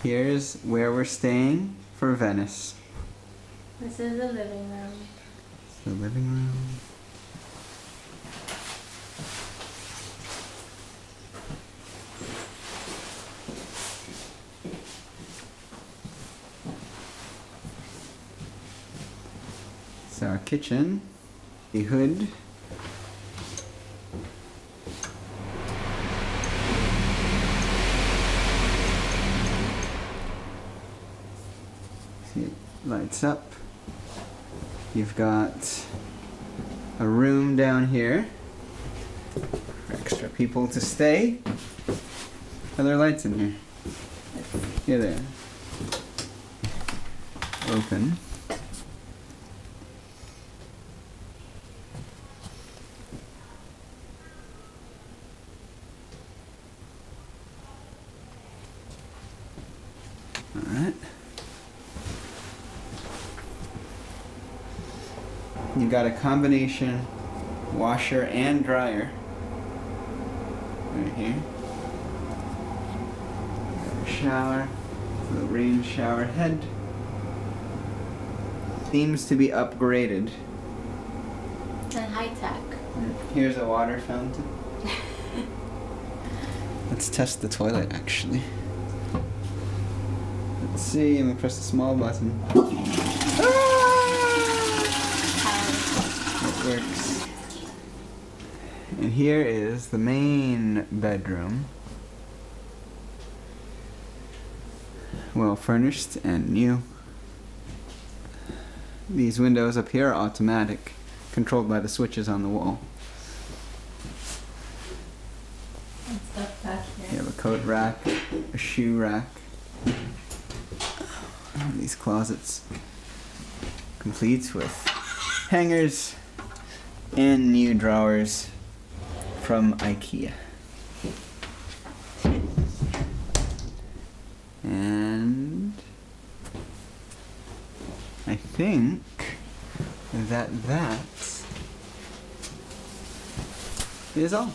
Here's where we're staying for Venice. This is the living room. It's the living room. It's our kitchen. The hood. See, it lights up. You've got a room down here for extra people to stay. Are there lights in here? Yeah, there. Open. Alright. You got a combination washer and dryer right here. Got a shower, the rain shower head. Seems to be upgraded. And high tech. Here's a water fountain. Let's test the toilet actually. Let's see, I'm gonna press the small button. It works. And here is the main bedroom. Well furnished and new. These windows up here are automatic, controlled by the switches on the wall. And stuff back here. You have a coat rack, a shoe rack. These closets complete with hangers and new drawers from IKEA. And I think that is all.